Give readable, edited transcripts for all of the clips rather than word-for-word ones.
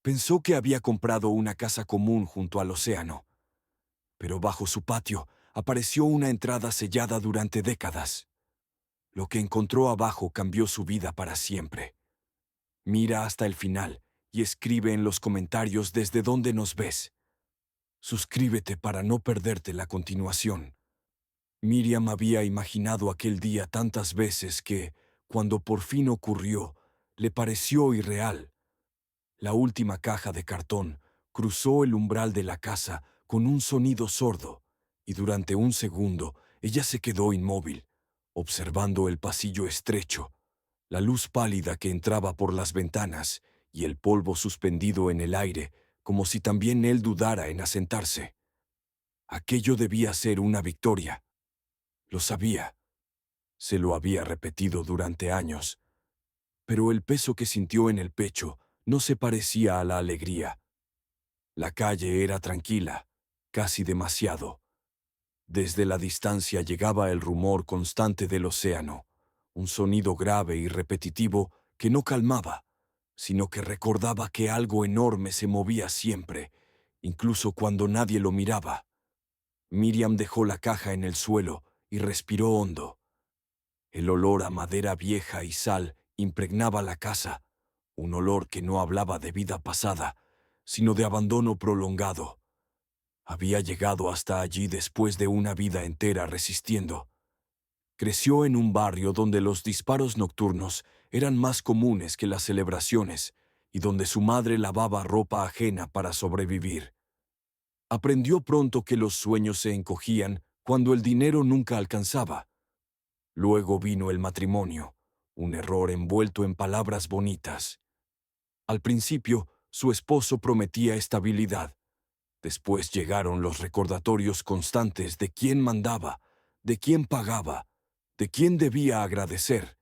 Pensó que había comprado una casa común junto al océano, pero bajo su patio apareció una entrada sellada durante décadas. Lo que encontró abajo cambió su vida para siempre. Mira hasta el final y escribe en los comentarios desde dónde nos ves. Suscríbete para no perderte la continuación. Miriam había imaginado aquel día tantas veces que, cuando por fin ocurrió, le pareció irreal. La última caja de cartón cruzó el umbral de la casa con un sonido sordo, y durante un segundo ella se quedó inmóvil, observando el pasillo estrecho, la luz pálida que entraba por las ventanas y el polvo suspendido en el aire, como si también él dudara en asentarse. Aquello debía ser una victoria. Lo sabía. Se lo había repetido durante años. Pero el peso que sintió en el pecho no se parecía a la alegría. La calle era tranquila, casi demasiado. Desde la distancia llegaba el rumor constante del océano, un sonido grave y repetitivo que no calmaba, sino que recordaba que algo enorme se movía siempre, incluso cuando nadie lo miraba. Miriam dejó la caja en el suelo y respiró hondo. El olor a madera vieja y sal impregnaba la casa, un olor que no hablaba de vida pasada, sino de abandono prolongado. Había llegado hasta allí después de una vida entera resistiendo. Creció en un barrio donde los disparos nocturnos eran más comunes que las celebraciones y donde su madre lavaba ropa ajena para sobrevivir. Aprendió pronto que los sueños se encogían cuando el dinero nunca alcanzaba. Luego vino el matrimonio, un error envuelto en palabras bonitas. Al principio, su esposo prometía estabilidad. Después llegaron los recordatorios constantes de quién mandaba, de quién pagaba, de quién debía agradecer.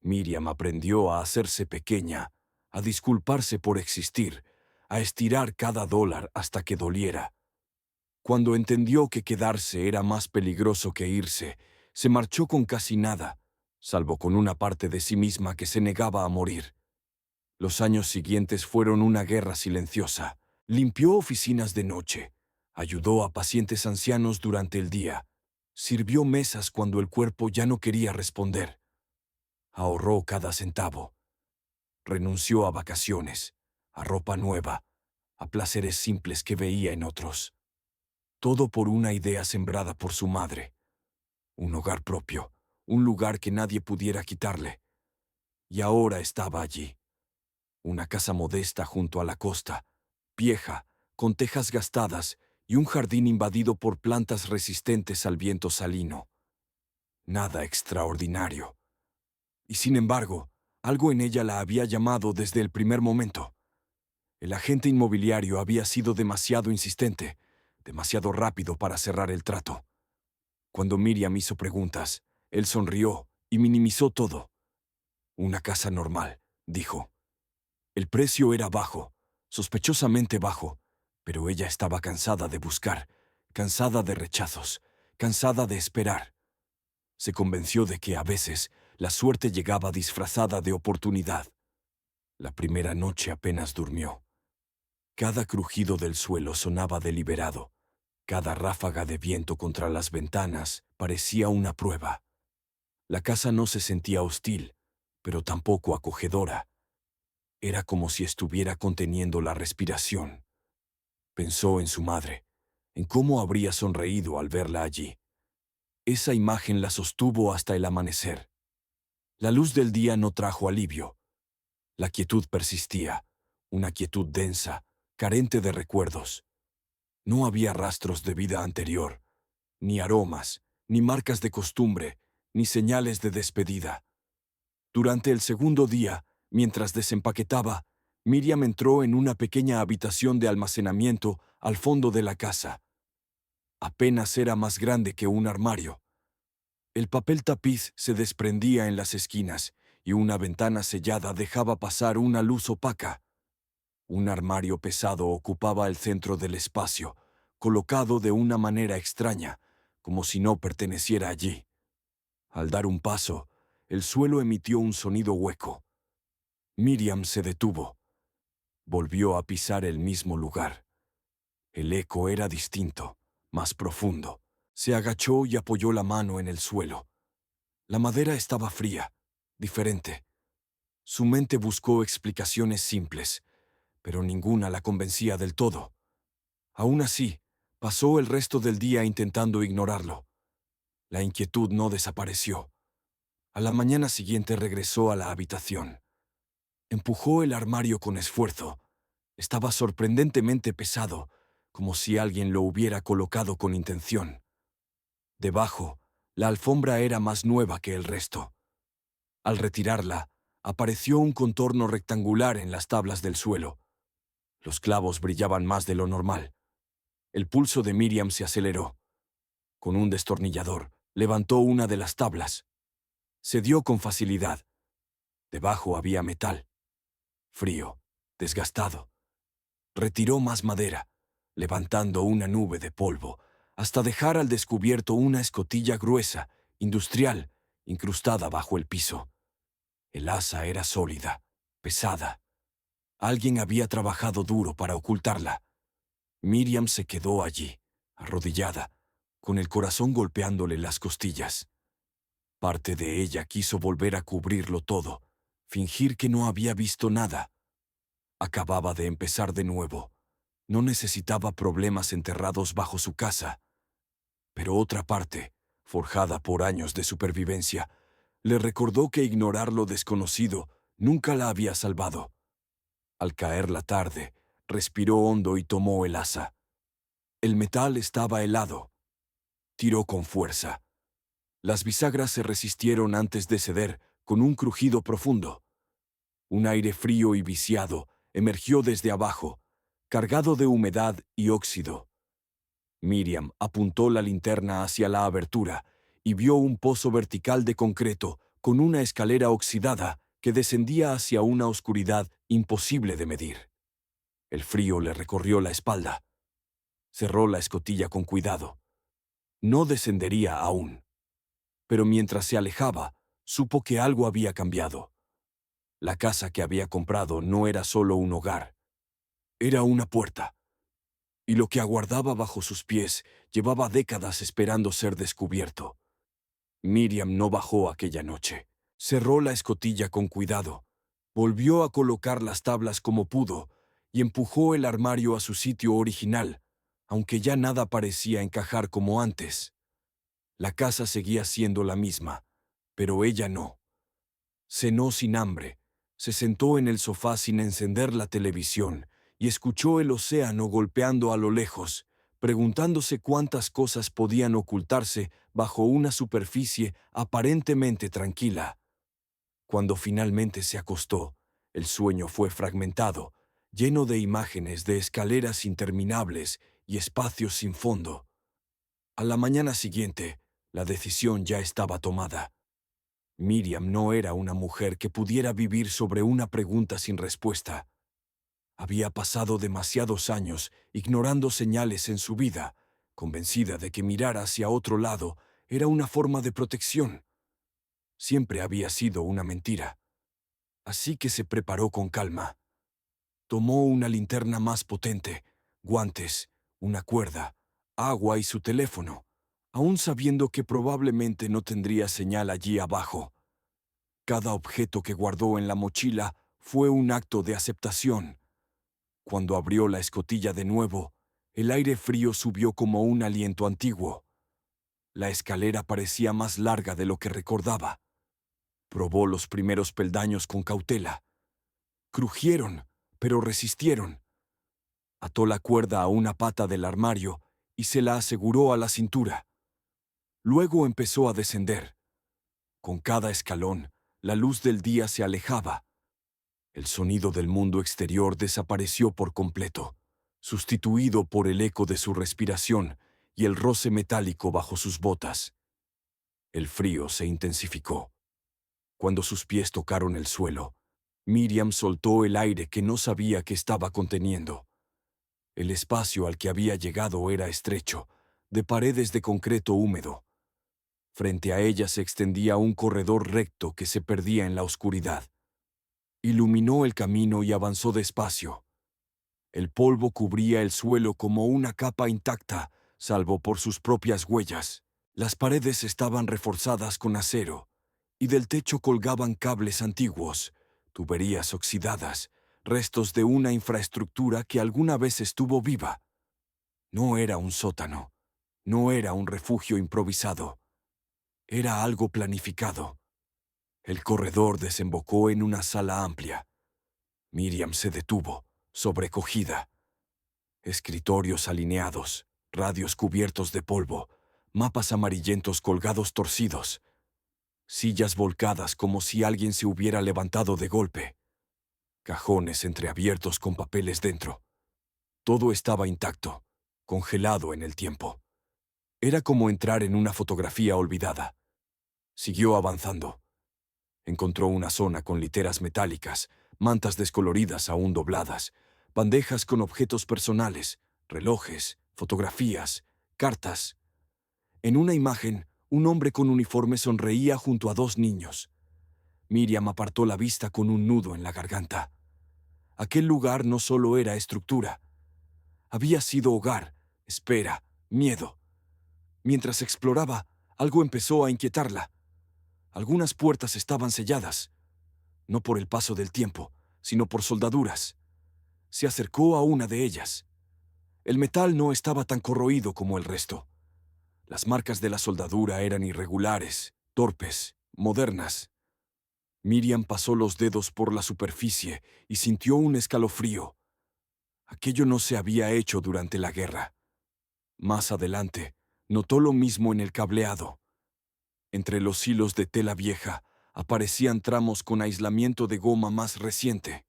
Miriam aprendió a hacerse pequeña, a disculparse por existir, a estirar cada dólar hasta que doliera. Cuando entendió que quedarse era más peligroso que irse, se marchó con casi nada, salvo con una parte de sí misma que se negaba a morir. Los años siguientes fueron una guerra silenciosa. Limpió oficinas de noche, ayudó a pacientes ancianos durante el día, sirvió mesas cuando el cuerpo ya no quería responder. Ahorró cada centavo. Renunció a vacaciones, a ropa nueva, a placeres simples que veía en otros. Todo por una idea sembrada por su madre. Un hogar propio, un lugar que nadie pudiera quitarle. Y ahora estaba allí. Una casa modesta junto a la costa, vieja, con tejas gastadas y un jardín invadido por plantas resistentes al viento salino. Nada extraordinario. Y sin embargo, algo en ella la había llamado desde el primer momento. El agente inmobiliario había sido demasiado insistente, demasiado rápido para cerrar el trato. Cuando Miriam hizo preguntas, él sonrió y minimizó todo. Una casa normal, dijo. El precio era bajo, sospechosamente bajo, pero ella estaba cansada de buscar, cansada de rechazos, cansada de esperar. Se convenció de que a veces la suerte llegaba disfrazada de oportunidad. La primera noche apenas durmió. Cada crujido del suelo sonaba deliberado. Cada ráfaga de viento contra las ventanas parecía una prueba. La casa no se sentía hostil, pero tampoco acogedora. Era como si estuviera conteniendo la respiración. Pensó en su madre, en cómo habría sonreído al verla allí. Esa imagen la sostuvo hasta el amanecer. La luz del día no trajo alivio. La quietud persistía, una quietud densa, carente de recuerdos. No había rastros de vida anterior, ni aromas, ni marcas de costumbre, ni señales de despedida. Durante el segundo día, mientras desempaquetaba, Miriam entró en una pequeña habitación de almacenamiento al fondo de la casa. Apenas era más grande que un armario. El papel tapiz se desprendía en las esquinas y una ventana sellada dejaba pasar una luz opaca. Un armario pesado ocupaba el centro del espacio, colocado de una manera extraña, como si no perteneciera allí. Al dar un paso, el suelo emitió un sonido hueco. Miriam se detuvo. Volvió a pisar el mismo lugar. El eco era distinto, más profundo. Se agachó y apoyó la mano en el suelo. La madera estaba fría, diferente. Su mente buscó explicaciones simples, pero ninguna la convencía del todo. Aún así, pasó el resto del día intentando ignorarlo. La inquietud no desapareció. A la mañana siguiente regresó a la habitación. Empujó el armario con esfuerzo. Estaba sorprendentemente pesado, como si alguien lo hubiera colocado con intención. Debajo, la alfombra era más nueva que el resto. Al retirarla, apareció un contorno rectangular en las tablas del suelo. Los clavos brillaban más de lo normal. El pulso de Miriam se aceleró. Con un destornillador, levantó una de las tablas. Se dio con facilidad. Debajo había metal. Frío, desgastado. Retiró más madera, levantando una nube de polvo, hasta dejar al descubierto una escotilla gruesa, industrial, incrustada bajo el piso. El asa era sólida, pesada. Alguien había trabajado duro para ocultarla. Miriam se quedó allí, arrodillada, con el corazón golpeándole las costillas. Parte de ella quiso volver a cubrirlo todo, fingir que no había visto nada. Acababa de empezar de nuevo. No necesitaba problemas enterrados bajo su casa. Pero otra parte, forjada por años de supervivencia, le recordó que ignorar lo desconocido nunca la había salvado. Al caer la tarde, respiró hondo y tomó el asa. El metal estaba helado. Tiró con fuerza. Las bisagras se resistieron antes de ceder, con un crujido profundo. Un aire frío y viciado emergió desde abajo, cargado de humedad y óxido. Miriam apuntó la linterna hacia la abertura y vio un pozo vertical de concreto con una escalera oxidada que descendía hacia una oscuridad imposible de medir. El frío le recorrió la espalda. Cerró la escotilla con cuidado. No descendería aún. Pero mientras se alejaba, supo que algo había cambiado. La casa que había comprado no era solo un hogar. Era una puerta. Y lo que aguardaba bajo sus pies llevaba décadas esperando ser descubierto. Miriam no bajó aquella noche. Cerró la escotilla con cuidado, volvió a colocar las tablas como pudo y empujó el armario a su sitio original, aunque ya nada parecía encajar como antes. La casa seguía siendo la misma, pero ella no. Cenó sin hambre, se sentó en el sofá sin encender la televisión y escuchó el océano golpeando a lo lejos, preguntándose cuántas cosas podían ocultarse bajo una superficie aparentemente tranquila. Cuando finalmente se acostó, el sueño fue fragmentado, lleno de imágenes de escaleras interminables y espacios sin fondo. A la mañana siguiente, la decisión ya estaba tomada. Miriam no era una mujer que pudiera vivir sobre una pregunta sin respuesta. Había pasado demasiados años ignorando señales en su vida, convencida de que mirar hacia otro lado era una forma de protección. Siempre había sido una mentira. Así que se preparó con calma. Tomó una linterna más potente, guantes, una cuerda, agua y su teléfono, aún sabiendo que probablemente no tendría señal allí abajo. Cada objeto que guardó en la mochila fue un acto de aceptación. Cuando abrió la escotilla de nuevo, el aire frío subió como un aliento antiguo. La escalera parecía más larga de lo que recordaba. Probó los primeros peldaños con cautela. Crujieron, pero resistieron. Ató la cuerda a una pata del armario y se la aseguró a la cintura. Luego empezó a descender. Con cada escalón, la luz del día se alejaba. El sonido del mundo exterior desapareció por completo, sustituido por el eco de su respiración y el roce metálico bajo sus botas. El frío se intensificó. Cuando sus pies tocaron el suelo, Miriam soltó el aire que no sabía que estaba conteniendo. El espacio al que había llegado era estrecho, de paredes de concreto húmedo. Frente a ella se extendía un corredor recto que se perdía en la oscuridad. Iluminó el camino y avanzó despacio, El polvo cubría el suelo como una capa intacta, salvo por sus propias huellas. Las paredes estaban reforzadas con acero, y del techo colgaban cables antiguos, tuberías oxidadas, restos de una infraestructura que alguna vez estuvo viva. No era un sótano, no era un refugio improvisado, era algo planificado. El corredor desembocó en una sala amplia. Miriam se detuvo, sobrecogida. Escritorios alineados, radios cubiertos de polvo, mapas amarillentos colgados torcidos, sillas volcadas como si alguien se hubiera levantado de golpe, cajones entreabiertos con papeles dentro. Todo estaba intacto, congelado en el tiempo. Era como entrar en una fotografía olvidada. Siguió avanzando. Encontró una zona con literas metálicas, mantas descoloridas aún dobladas, bandejas con objetos personales, relojes, fotografías, cartas. En una imagen, un hombre con uniforme sonreía junto a dos niños. Miriam apartó la vista con un nudo en la garganta. Aquel lugar no solo era estructura. Había sido hogar, espera, miedo. Mientras exploraba, algo empezó a inquietarla. Algunas puertas estaban selladas, no por el paso del tiempo, sino por soldaduras. Se acercó a una de ellas. El metal no estaba tan corroído como el resto. Las marcas de la soldadura eran irregulares, torpes, modernas. Miriam pasó los dedos por la superficie y sintió un escalofrío. Aquello no se había hecho durante la guerra. Más adelante, notó lo mismo en el cableado. Entre los hilos de tela vieja aparecían tramos con aislamiento de goma más reciente.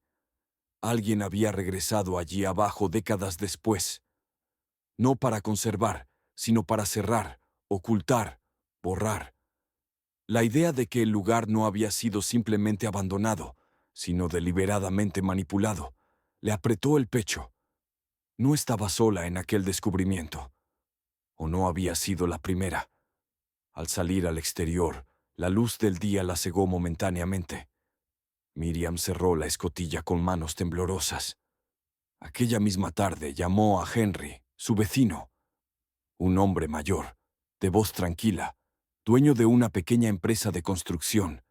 Alguien había regresado allí abajo décadas después. No para conservar, sino para cerrar, ocultar, borrar. La idea de que el lugar no había sido simplemente abandonado, sino deliberadamente manipulado, le apretó el pecho. No estaba sola en aquel descubrimiento. O no había sido la primera. Al salir al exterior, la luz del día la cegó momentáneamente. Miriam cerró la escotilla con manos temblorosas. Aquella misma tarde llamó a Henry, su vecino, un hombre mayor, de voz tranquila, dueño de una pequeña empresa de construcción.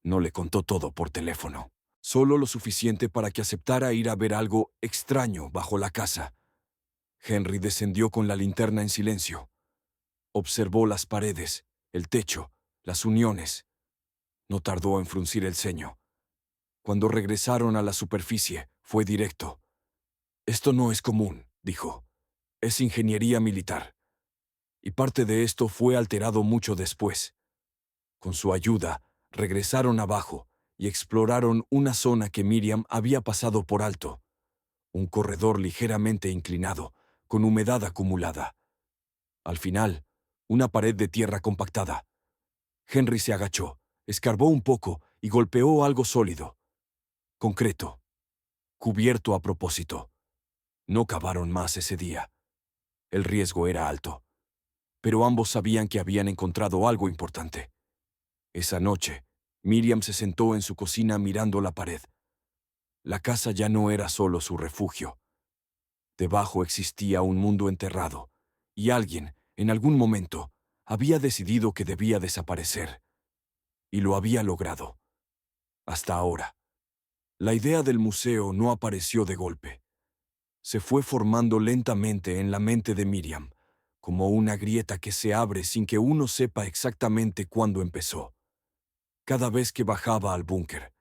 No le contó todo por teléfono, solo lo suficiente para que aceptara ir a ver algo extraño bajo la casa. Henry descendió con la linterna en silencio. Observó las paredes, el techo, las uniones. No tardó en fruncir el ceño. Cuando regresaron a la superficie, fue directo. «Esto no es común», dijo. «Es ingeniería militar. Y parte de esto fue alterado mucho después». Con su ayuda, regresaron abajo y exploraron una zona que Miriam había pasado por alto. Un corredor ligeramente inclinado, con humedad acumulada. Al final, una pared de tierra compactada. Henry se agachó, escarbó un poco y golpeó algo sólido. Concreto. Cubierto a propósito. No cavaron más ese día. El riesgo era alto. Pero ambos sabían que habían encontrado algo importante. Esa noche, Miriam se sentó en su cocina mirando la pared. La casa ya no era solo su refugio. Debajo existía un mundo enterrado, y alguien, en algún momento, había decidido que debía desaparecer. Y lo había logrado. Hasta ahora. La idea del museo no apareció de golpe. Se fue formando lentamente en la mente de Miriam, como una grieta que se abre sin que uno sepa exactamente cuándo empezó. Cada vez que bajaba al búnker,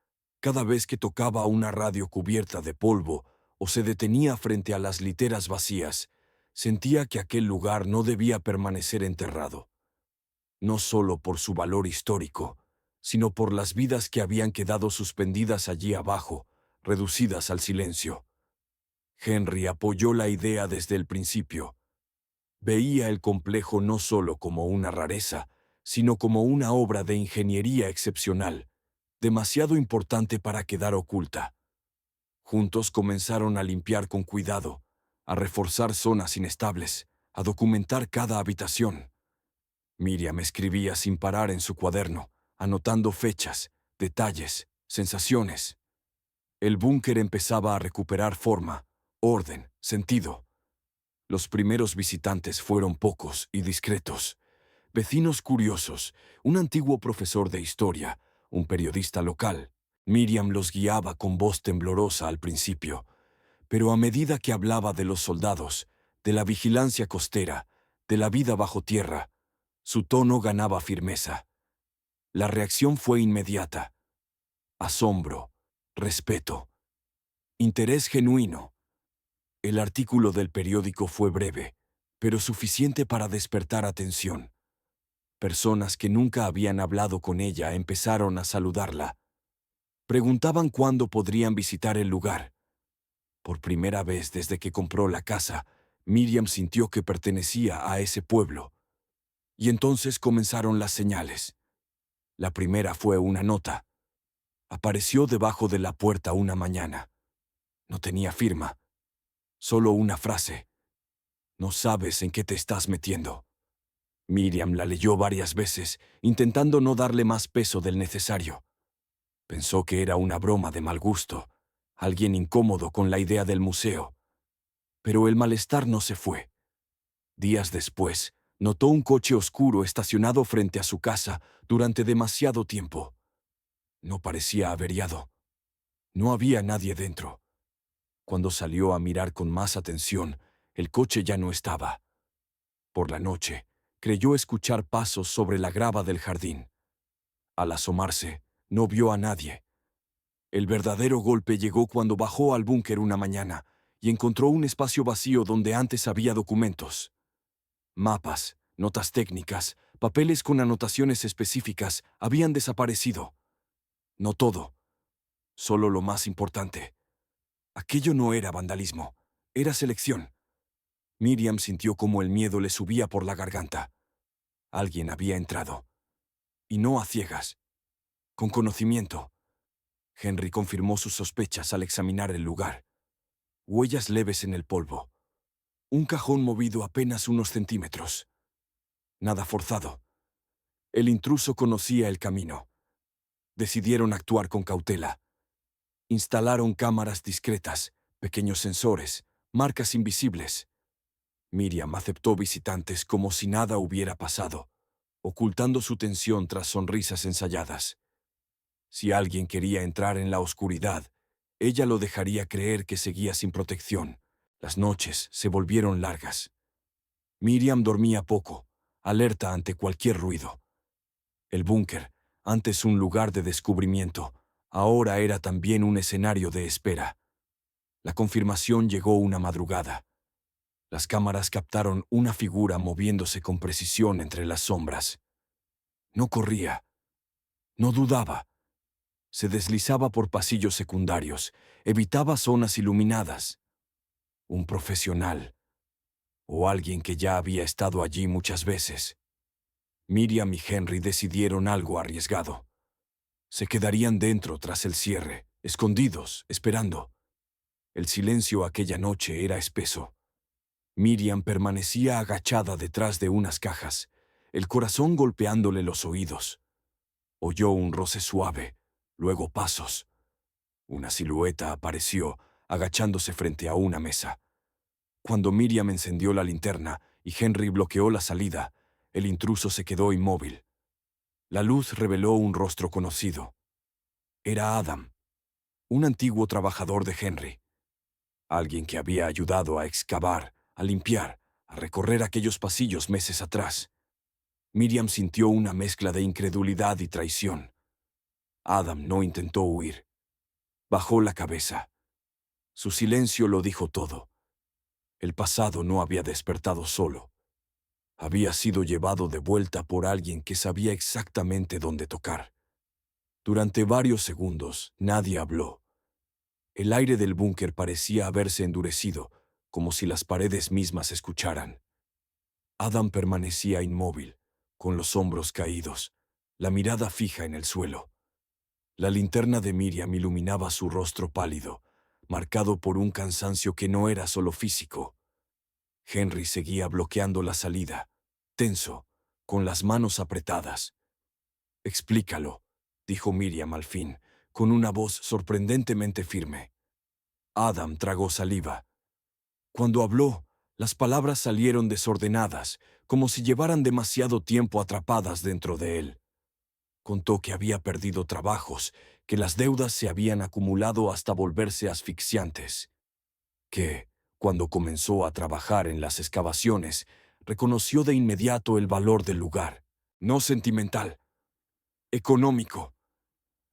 cada vez que tocaba una radio cubierta de polvo o se detenía frente a las literas vacías, sentía que aquel lugar no debía permanecer enterrado. No solo por su valor histórico, sino por las vidas que habían quedado suspendidas allí abajo, reducidas al silencio. Henry apoyó la idea desde el principio. Veía el complejo no solo como una rareza, sino como una obra de ingeniería excepcional, demasiado importante para quedar oculta. Juntos comenzaron a limpiar con cuidado, a reforzar zonas inestables, a documentar cada habitación. Miriam escribía sin parar en su cuaderno, anotando fechas, detalles, sensaciones. El búnker empezaba a recuperar forma, orden, sentido. Los primeros visitantes fueron pocos y discretos. Vecinos curiosos, un antiguo profesor de historia, un periodista local. Miriam los guiaba con voz temblorosa al principio, pero a medida que hablaba de los soldados, de la vigilancia costera, de la vida bajo tierra, su tono ganaba firmeza. La reacción fue inmediata. Asombro, respeto, interés genuino. El artículo del periódico fue breve, pero suficiente para despertar atención. Personas que nunca habían hablado con ella empezaron a saludarla. Preguntaban cuándo podrían visitar el lugar. Por primera vez desde que compró la casa, Miriam sintió que pertenecía a ese pueblo. Y entonces comenzaron las señales. La primera fue una nota. Apareció debajo de la puerta una mañana. No tenía firma, solo una frase. No sabes en qué te estás metiendo. Miriam la leyó varias veces, intentando no darle más peso del necesario. Pensó que era una broma de mal gusto, alguien incómodo con la idea del museo. Pero el malestar no se fue. Días después, notó un coche oscuro estacionado frente a su casa durante demasiado tiempo. No parecía averiado. No había nadie dentro. Cuando salió a mirar con más atención, el coche ya no estaba. Por la noche, creyó escuchar pasos sobre la grava del jardín. Al asomarse, no vio a nadie. El verdadero golpe llegó cuando bajó al búnker una mañana y encontró un espacio vacío donde antes había documentos. Mapas, notas técnicas, papeles con anotaciones específicas habían desaparecido. No todo, solo lo más importante. Aquello no era vandalismo, era selección. Miriam sintió como el miedo le subía por la garganta. Alguien había entrado. Y no a ciegas. Con conocimiento. Henry confirmó sus sospechas al examinar el lugar. Huellas leves en el polvo. Un cajón movido apenas unos centímetros. Nada forzado. El intruso conocía el camino. Decidieron actuar con cautela. Instalaron cámaras discretas, pequeños sensores, marcas invisibles. Miriam aceptó visitantes como si nada hubiera pasado, ocultando su tensión tras sonrisas ensayadas. Si alguien quería entrar en la oscuridad, ella lo dejaría creer que seguía sin protección. Las noches se volvieron largas. Miriam dormía poco, alerta ante cualquier ruido. El búnker, antes un lugar de descubrimiento, ahora era también un escenario de espera. La confirmación llegó una madrugada. Las cámaras captaron una figura moviéndose con precisión entre las sombras. No corría, no dudaba. Se deslizaba por pasillos secundarios, evitaba zonas iluminadas. Un profesional, o alguien que ya había estado allí muchas veces. Miriam y Henry decidieron algo arriesgado. Se quedarían dentro tras el cierre, escondidos, esperando. El silencio aquella noche era espeso. Miriam permanecía agachada detrás de unas cajas, el corazón golpeándole los oídos. Oyó un roce suave, luego pasos. Una silueta apareció, agachándose frente a una mesa. Cuando Miriam encendió la linterna y Henry bloqueó la salida, el intruso se quedó inmóvil. La luz reveló un rostro conocido. Era Adam, un antiguo trabajador de Henry. Alguien que había ayudado a excavar, a limpiar, a recorrer aquellos pasillos meses atrás. Miriam sintió una mezcla de incredulidad y traición. Adam no intentó huir. Bajó la cabeza. Su silencio lo dijo todo. El pasado no había despertado solo. Había sido llevado de vuelta por alguien que sabía exactamente dónde tocar. Durante varios segundos, nadie habló. El aire del búnker parecía haberse endurecido, como si las paredes mismas escucharan. Adam permanecía inmóvil, con los hombros caídos, la mirada fija en el suelo. La linterna de Miriam iluminaba su rostro pálido, marcado por un cansancio que no era solo físico. Henry seguía bloqueando la salida, tenso, con las manos apretadas. «Explícalo», dijo Miriam al fin, con una voz sorprendentemente firme. Adam tragó saliva. Cuando habló, las palabras salieron desordenadas, como si llevaran demasiado tiempo atrapadas dentro de él. Contó que había perdido trabajos, que las deudas se habían acumulado hasta volverse asfixiantes, que, cuando comenzó a trabajar en las excavaciones, reconoció de inmediato el valor del lugar, no sentimental, económico.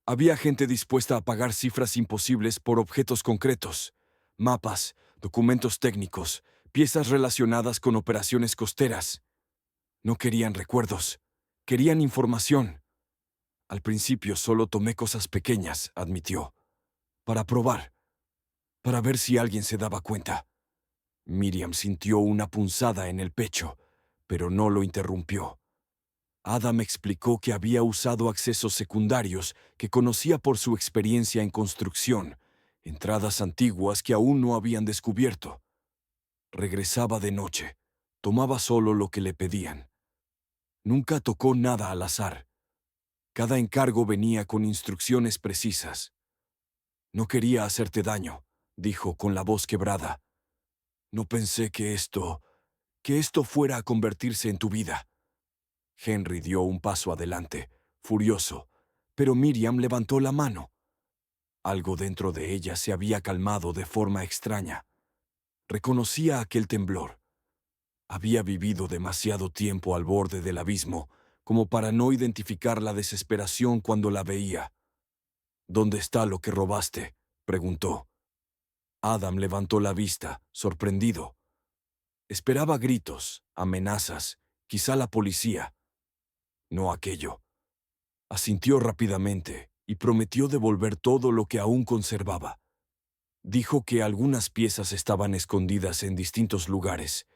Había gente dispuesta a pagar cifras imposibles por objetos concretos, mapas, documentos técnicos, piezas relacionadas con operaciones costeras. No querían recuerdos, querían información. Al principio solo tomé cosas pequeñas, admitió, para probar, para ver si alguien se daba cuenta. Miriam sintió una punzada en el pecho, pero no lo interrumpió. Adam explicó que había usado accesos secundarios que conocía por su experiencia en construcción, entradas antiguas que aún no habían descubierto. Regresaba de noche, tomaba solo lo que le pedían. Nunca tocó nada al azar. Cada encargo venía con instrucciones precisas. No quería hacerte daño, dijo con la voz quebrada. No pensé que esto fuera a convertirse en tu vida. Henry dio un paso adelante, furioso, pero Miriam levantó la mano. Algo dentro de ella se había calmado de forma extraña. Reconocía aquel temblor. Había vivido demasiado tiempo al borde del abismo como para no identificar la desesperación cuando la veía. ¿Dónde está lo que robaste?, preguntó. Adam levantó la vista, sorprendido. Esperaba gritos, amenazas, quizá la policía. No aquello. Asintió rápidamente y prometió devolver todo lo que aún conservaba. Dijo que algunas piezas estaban escondidas en distintos lugares: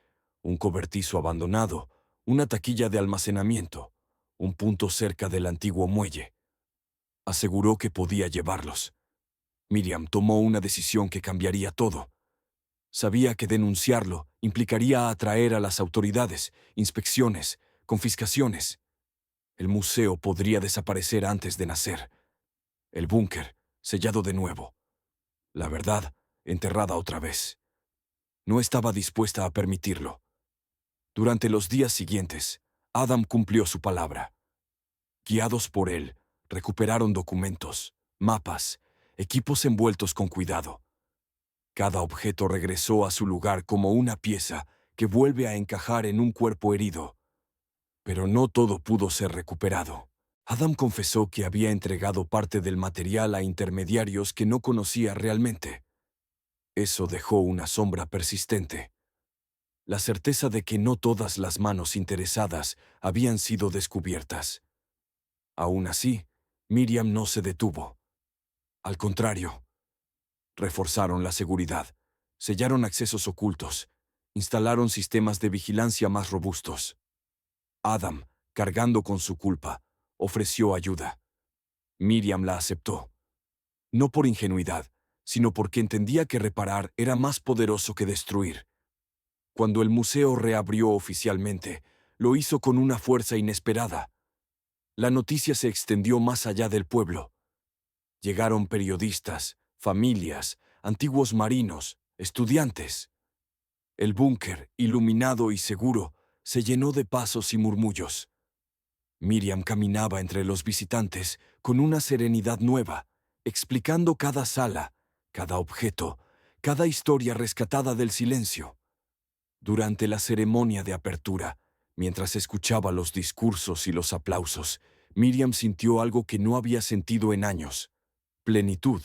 un cobertizo abandonado, una taquilla de almacenamiento, un punto cerca del antiguo muelle. Aseguró que podía llevarlos. Miriam tomó una decisión que cambiaría todo. Sabía que denunciarlo implicaría atraer a las autoridades, inspecciones, confiscaciones. El museo podría desaparecer antes de nacer. El búnker, sellado de nuevo. La verdad, enterrada otra vez. No estaba dispuesta a permitirlo. Durante los días siguientes, Adam cumplió su palabra. Guiados por él, recuperaron documentos, mapas, equipos envueltos con cuidado. Cada objeto regresó a su lugar como una pieza que vuelve a encajar en un cuerpo herido. Pero no todo pudo ser recuperado. Adam confesó que había entregado parte del material a intermediarios que no conocía realmente. Eso dejó una sombra persistente. La certeza de que no todas las manos interesadas habían sido descubiertas. Aún así, Miriam no se detuvo. Al contrario, reforzaron la seguridad, sellaron accesos ocultos, instalaron sistemas de vigilancia más robustos. Adam, cargando con su culpa, ofreció ayuda. Miriam la aceptó. No por ingenuidad, sino porque entendía que reparar era más poderoso que destruir. Cuando el museo reabrió oficialmente, lo hizo con una fuerza inesperada. La noticia se extendió más allá del pueblo. Llegaron periodistas, familias, antiguos marinos, estudiantes. El búnker, iluminado y seguro, se llenó de pasos y murmullos. Miriam caminaba entre los visitantes con una serenidad nueva, explicando cada sala, cada objeto, cada historia rescatada del silencio. Durante la ceremonia de apertura, mientras escuchaba los discursos y los aplausos, Miriam sintió algo que no había sentido en años: plenitud.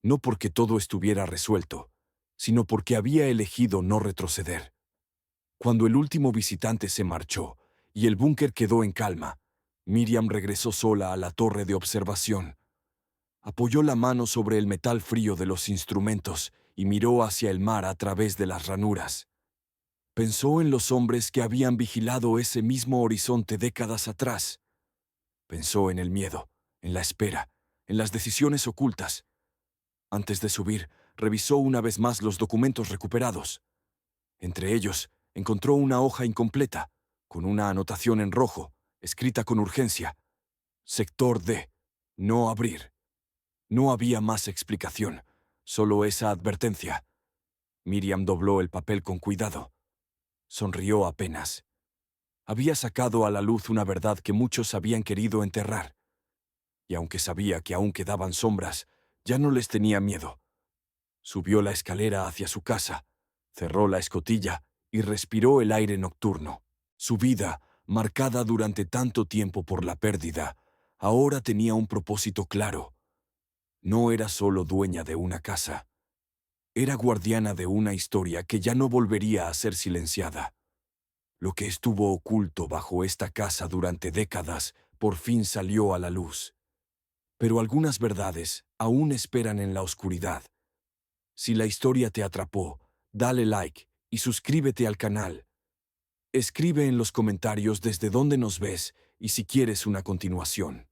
No porque todo estuviera resuelto, sino porque había elegido no retroceder. Cuando el último visitante se marchó y el búnker quedó en calma, Miriam regresó sola a la torre de observación. Apoyó la mano sobre el metal frío de los instrumentos y miró hacia el mar a través de las ranuras. Pensó en los hombres que habían vigilado ese mismo horizonte décadas atrás. Pensó en el miedo, en la espera, en las decisiones ocultas. Antes de subir, revisó una vez más los documentos recuperados. Entre ellos, encontró una hoja incompleta, con una anotación en rojo, escrita con urgencia: Sector D. No abrir. No había más explicación, solo esa advertencia. Miriam dobló el papel con cuidado. Sonrió apenas. Había sacado a la luz una verdad que muchos habían querido enterrar. Y aunque sabía que aún quedaban sombras, ya no les tenía miedo. Subió la escalera hacia su casa, cerró la escotilla y respiró el aire nocturno. Su vida, marcada durante tanto tiempo por la pérdida, ahora tenía un propósito claro. No era solo dueña de una casa. Era guardiana de una historia que ya no volvería a ser silenciada. Lo que estuvo oculto bajo esta casa durante décadas por fin salió a la luz. Pero algunas verdades aún esperan en la oscuridad. Si la historia te atrapó, dale like y suscríbete al canal. Escribe en los comentarios desde dónde nos ves y si quieres una continuación.